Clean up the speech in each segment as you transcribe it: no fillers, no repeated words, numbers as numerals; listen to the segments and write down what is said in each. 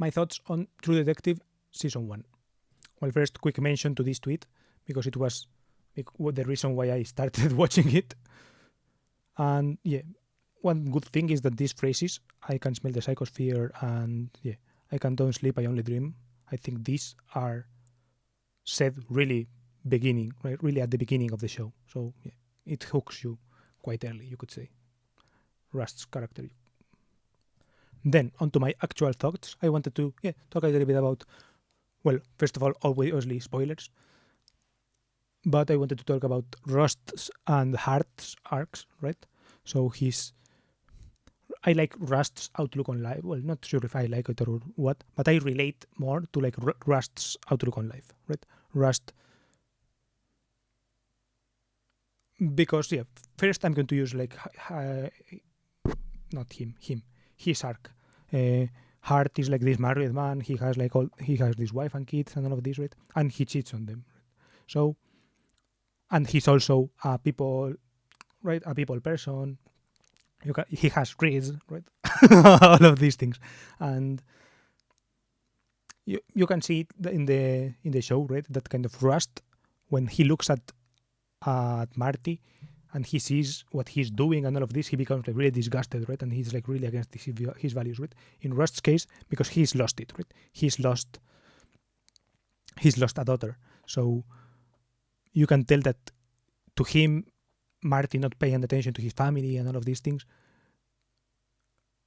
My thoughts on True Detective Season 1. Well, first, quick mention to this tweet, because it was the reason why I started watching it. And yeah, one good thing is that these phrases, I can smell the psychosphere, and yeah, I can don't sleep, I only dream. I think these are said really really at the beginning of the show. So yeah, it hooks you quite early, you could say. Rust's character. Then, onto my actual thoughts, I wanted to talk a little bit about, well, first of all, obviously spoilers, but I wanted to talk about Rust's and Hart's arcs, right? So I like Rust's outlook on life. Well, not sure if I like it or what, but I relate more to like Rust's outlook on life, right? Rust, because yeah, first I'm going to use like not him, his arc. Hart is like this married man. He has this wife and kids and all of this, right? And he cheats on them. So, and he's also a people, right? A people person. He has grids, right? All of these things, and you can see it in the show, right? That kind of Rust when he looks at Marty and he sees what he's doing and all of this, he becomes like really disgusted, right? And he's like really against his values, right? In Rust's case, because he's lost it, right? He's lost a daughter, so you can tell that to him, Marty not paying attention to his family and all of these things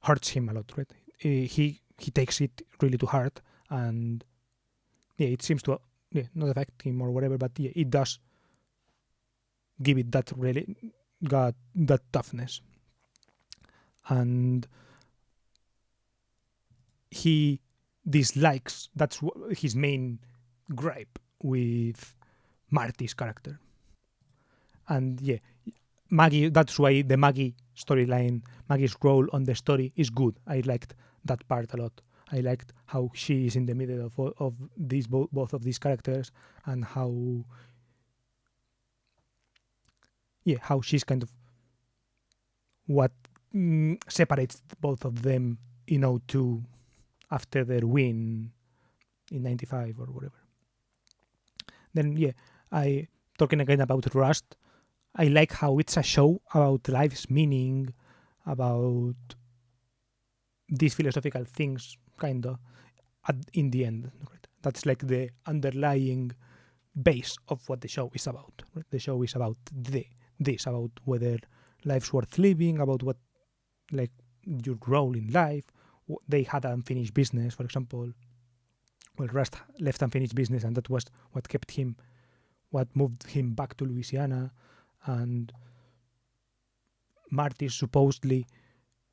hurts him a lot, right? He takes it really to heart, and yeah, it seems to not affect him or whatever, but yeah, it does give it that really got that toughness, and he dislikes, that's his main gripe with Marty's character. And yeah, Maggie, that's why the Maggie storyline, Maggie's role on the story is good. I liked that part a lot. I liked how she is in the middle of these both of these characters, and how she's kind of what separates both of them in O2 after their win in 95 or whatever. Then I talking again about Rust. I like how it's a show about life's meaning, about these philosophical things, kind of, in the end. Right? That's like the underlying base of what the show is about. Right? The show is about this, about whether life's worth living, about what, like, your role in life. They had unfinished business, for example. Well, Rust left unfinished business, and that was what moved him back to Louisiana. And Marty supposedly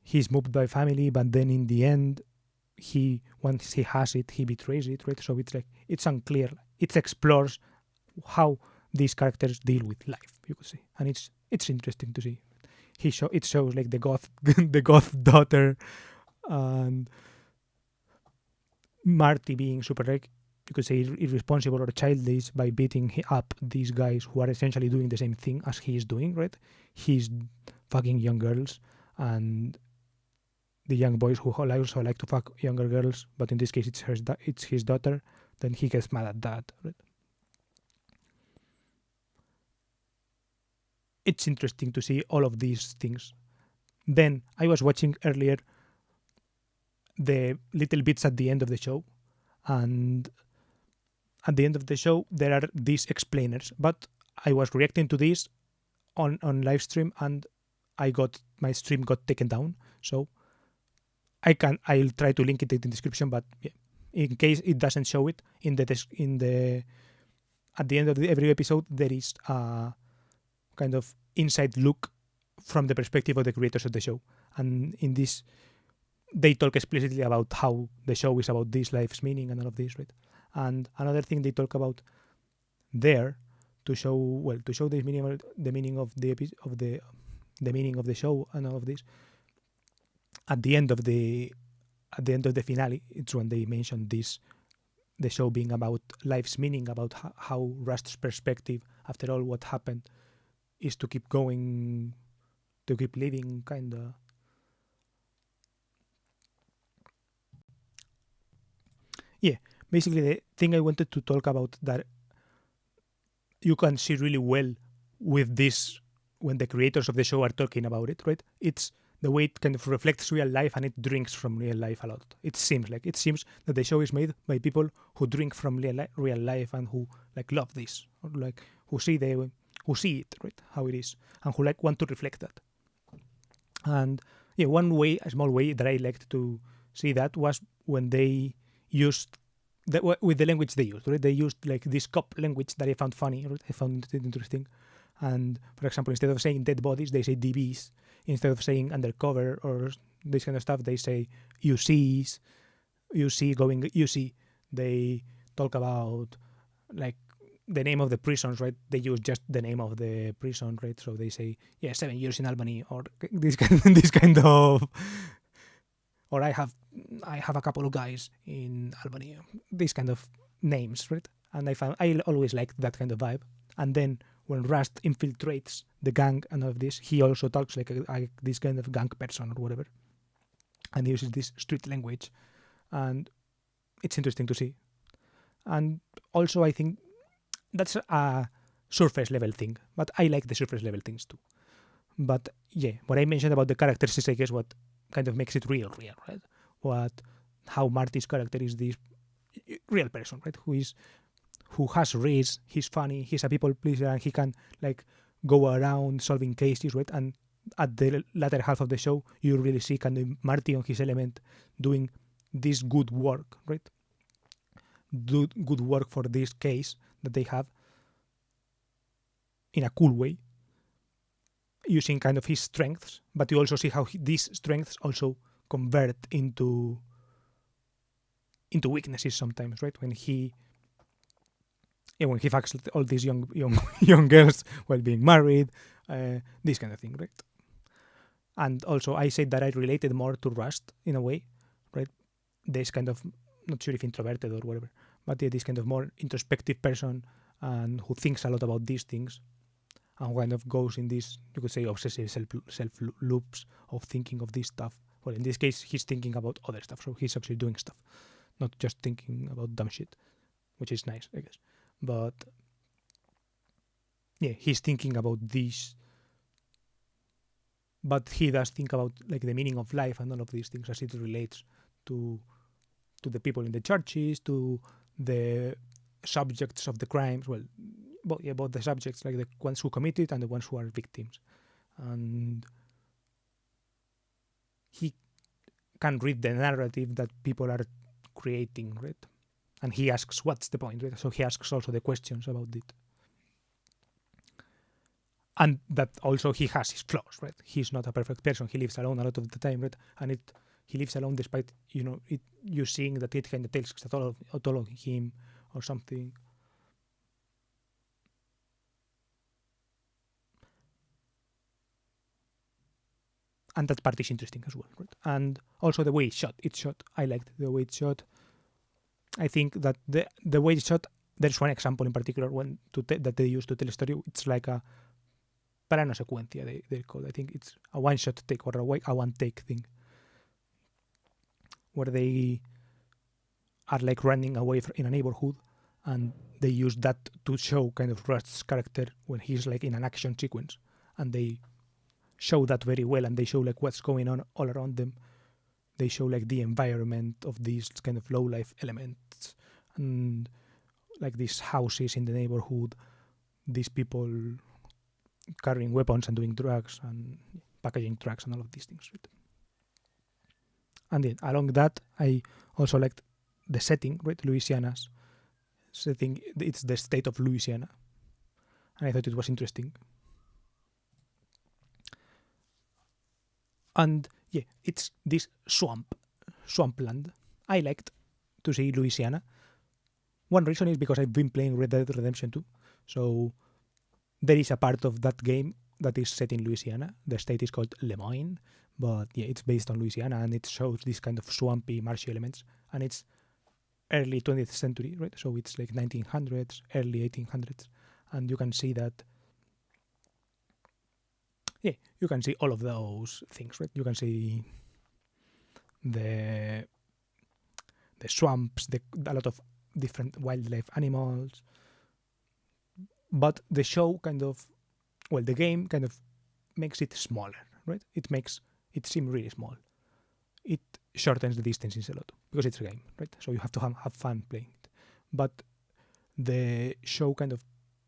he's moved by family, but then in the end, once he has it, he betrays it, right? So it's like it's unclear. It explores how these characters deal with life, you could say, and it's interesting to see. It shows like the goth the goth daughter, and Marty being super, like, you could say, irresponsible or childish by beating up these guys who are essentially doing the same thing as he is doing, right? He's fucking young girls, and the young boys who also like to fuck younger girls, but in this case it's his daughter. Then he gets mad at that, right? It's interesting to see all of these things. Then I was watching earlier the little bits at the end of the show, and at the end of the show there are these explainers, but I was reacting to this on live stream, and my stream got taken down, so I'll try to link it in the description, but in case it doesn't show it at the end of every episode, there is a kind of inside look from the perspective of the creators of the show, and in this they talk explicitly about how the show is about this life's meaning and all of this, right? And another thing they talk about there to show the meaning of the meaning of the show and all of this, at the end of the finale, it's when they mention this, the show being about life's meaning, about how Rust's perspective, after all what happened, is to keep going, to keep living, kind of. yeah, basically the thing I wanted to talk about that you can see really well with this when the creators of the show are talking about it, right? It's the way it kind of reflects real life and it drinks from real life a lot. It seems that the show is made by people who drink from real life and who like love this, or like who see it, right? How it is, and who like want to reflect that. And yeah, a small way that I liked to see that was when they used with the language they used, right? They used like this cop language that I found funny, right? I found it interesting. And for example, instead of saying dead bodies, they say DBs. Instead of saying undercover or this kind of stuff, they say UCs, UC. They talk about like the name of the prisons, right? They use just the name of the prison, right? So they say, yeah, 7 years in Albany, or this kind of, or I have a couple of guys in Albany, these kind of names, right? And I always liked that kind of vibe. And then when Rust infiltrates the gang and all of this, he also talks like this kind of gang person or whatever, and he uses this street language, and it's interesting to see. And also, I think that's a surface level thing, but I like the surface level things too. But yeah, what I mentioned about the characters is, I guess, what kind of makes it real, right? How Marty's character is this real person, right? Who has race, he's funny, he's a people pleaser, and he can like go around solving cases, right? And at the latter half of the show, you really see kind of Marty on his element doing this good work, right? Do good work for this case that they have in a cool way, using kind of his strengths, but you also see how these strengths also convert into weaknesses sometimes, right? When he fucks all these young girls while being married, this kind of thing, right? And also, I said that I related more to Rust in a way, right? This kind of, not sure if introverted or whatever, but yeah, this kind of more introspective person and who thinks a lot about these things and kind of goes in this, you could say, obsessive self loops of thinking of this stuff. Well, in this case, he's thinking about other stuff, so he's actually doing stuff, not just thinking about dumb shit, which is nice, I guess. But yeah, he's thinking about this, but he does think about like the meaning of life and all of these things as it relates to the people in the churches, to the subjects of the crimes. Well, both the subjects, like the ones who committed and the ones who are victims. And he can read the narrative that people are creating, right? And he asks, what's the point, right? So he asks also the questions about it. And that also he has his flaws, right? He's not a perfect person. He lives alone a lot of the time, right? And he lives alone despite, you seeing that it kind of takes a toll of him or something. And that part is interesting as well, right? And also the way it's shot. I liked the way it's shot. I think that the way it's shot, there's one example in particular that they use to tell a story. It's like a plano secuencia, they call it. I think it's a one-shot take or a one-take thing, where they are like running away in a neighborhood, and they use that to show kind of Rust's character when he's like in an action sequence, and they show that very well, and they show like what's going on all around them. They show like the environment of these kind of low life elements and like these houses in the neighborhood, these people carrying weapons and doing drugs and packaging drugs and all of these things. Right? And then along that, I also liked the setting, right? Louisiana's setting. It's the state of Louisiana, and I thought it was interesting. And yeah, it's this swampland. I liked to see Louisiana. One reason is because I've been playing Red Dead Redemption 2, so there is a part of that game that is set in Louisiana. The state is called Lemoyne, but yeah, it's based on Louisiana, and it shows this kind of swampy, marshy elements, and it's early 20th century, right? So it's like 1900s, early 1800s, and you can see that. Yeah, you can see all of those things, right? You can see the the swamps, a lot of different wildlife animals. But the show the game kind of makes it smaller, right? It makes it seem really small. It shortens the distances a lot because it's a game, right? So you have to have fun playing it. But the show kind of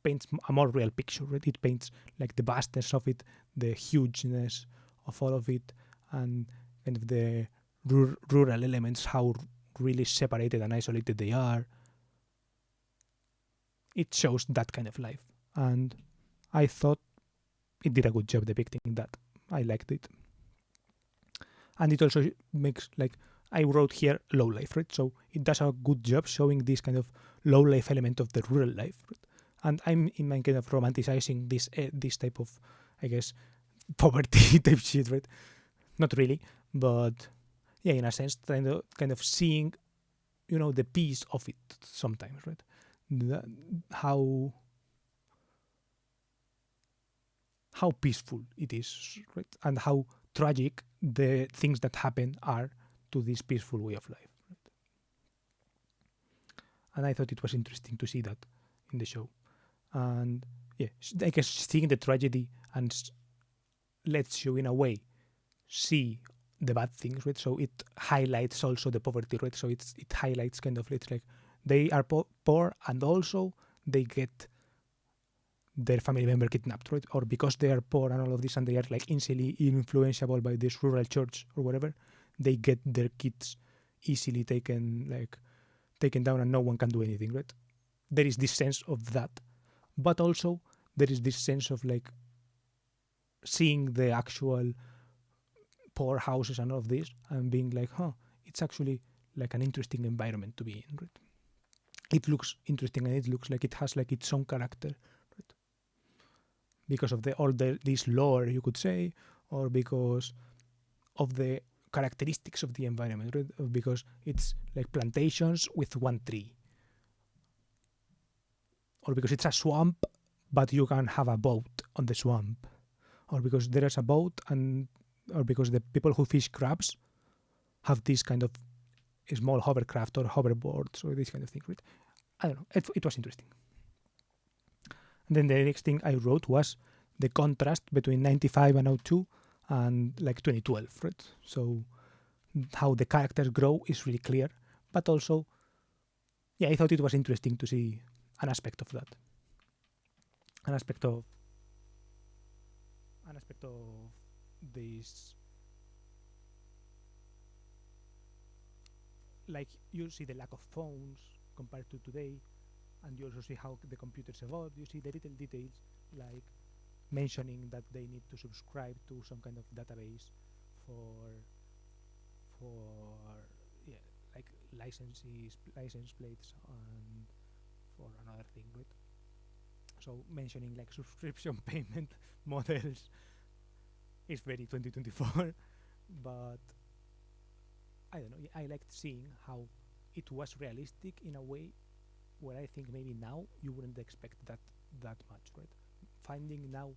paints a more real picture, right? It paints like the vastness of it, the hugeness of all of it, and kind of the rural elements, how really separated and isolated they are. It shows that kind of life, and I thought it did a good job depicting that. I liked it, and it also makes like I wrote here low life, right? So it does a good job showing this kind of low life element of the rural life, right? And I'm in my kind of romanticizing this type of, I guess, poverty type shit, right? Not really, but yeah, in a sense, kind of seeing, the peace of it sometimes, right? How peaceful it is, right? And how tragic the things that happen are to this peaceful way of life. Right? And I thought it was interesting to see that in the show. And yeah, I guess seeing the tragedy and lets you, in a way, see the bad things, right? So it highlights also the poverty, right? So it highlights kind of, it's like they are poor and also they get their family member kidnapped, right? Or because they are poor and all of this, and they are like easily influenceable by this rural church or whatever, they get their kids easily taken down, and no one can do anything, right? There is this sense of that, but also there is this sense of like seeing the actual poor houses and all of this, and being like, it's actually like an interesting environment to be in, right? It looks interesting, and it looks like it has like its own character, right? Because of this lore, you could say, or because of the characteristics of the environment, right? Because it's like plantations with one tree, or because it's a swamp, but you can have a boat on the swamp, or because there is a boat, or because the people who fish crabs have this kind of small hovercraft or hoverboards or this kind of thing, right? I don't know. It was interesting. And then the next thing I wrote was the contrast between 95 and 02 and like 2012, right? So how the characters grow is really clear, but also, yeah, I thought it was interesting to see an aspect of that, an aspect of this, like you see the lack of phones compared to today, and you also see how the computers evolved. You see the little details, like mentioning that they need to subscribe to some kind of database for yeah, like license plates and for another thing, right? So mentioning like subscription payment models is very 2024, but I don't know. I liked seeing how it was realistic in a way where I think maybe now you wouldn't expect that much, right? Finding now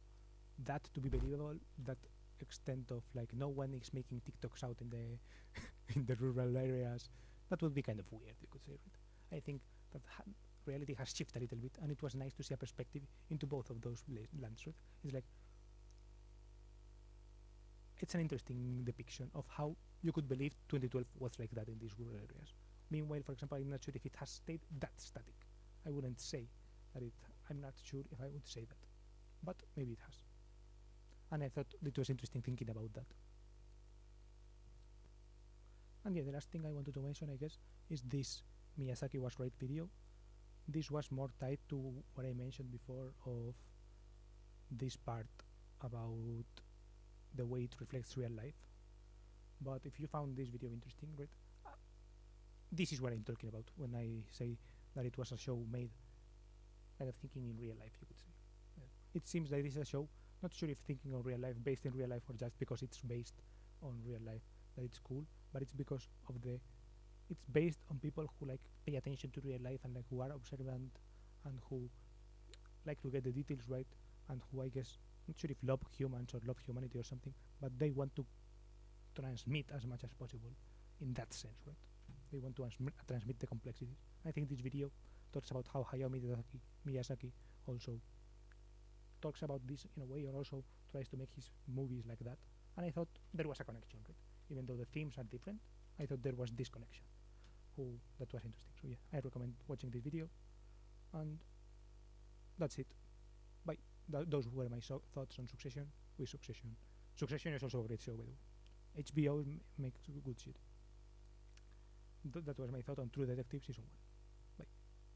that to be believable, that extent of like no one is making TikToks out in the in the rural areas, that would be kind of weird, you could say, right? I think that reality has shifted a little bit, and it was nice to see a perspective into both of those lands, right? It's like it's an interesting depiction of how you could believe 2012 was like that in these rural areas. Meanwhile, for example, I'm not sure if it has stayed that static. I wouldn't say that it. I'm not sure if I would say that, but maybe it has. And I thought it was interesting thinking about that. And yeah, the last thing I wanted to mention, I guess, is this Miyazaki was right video. This was more tied to what I mentioned before of this part about the way it reflects real life. But if you found this video interesting, right, this is what I'm talking about when I say that it was a show made kind of thinking in real life, you could say. It seems like this is a show, not sure if thinking on real life, based in real life, or just because it's based on real life, that it's cool, but it's because of it's based on people who like pay attention to real life and like who are observant and who like to get the details right, and who, I guess, not sure if love humans or love humanity or something, but they want to transmit as much as possible in that sense, right? They want to transmit the complexities. I think this video talks about how Hayao Miyazaki also talks about this in a way, or also tries to make his movies like that. And I thought there was a connection, right? Even though the themes are different, I thought there was this connection. That was interesting. So yeah, I recommend watching this video, and that's it. Bye. Those were my thoughts on Succession. With Succession, Succession is also a great show, by the way. HBO makes good shit. That was my thought on True Detective Season 1.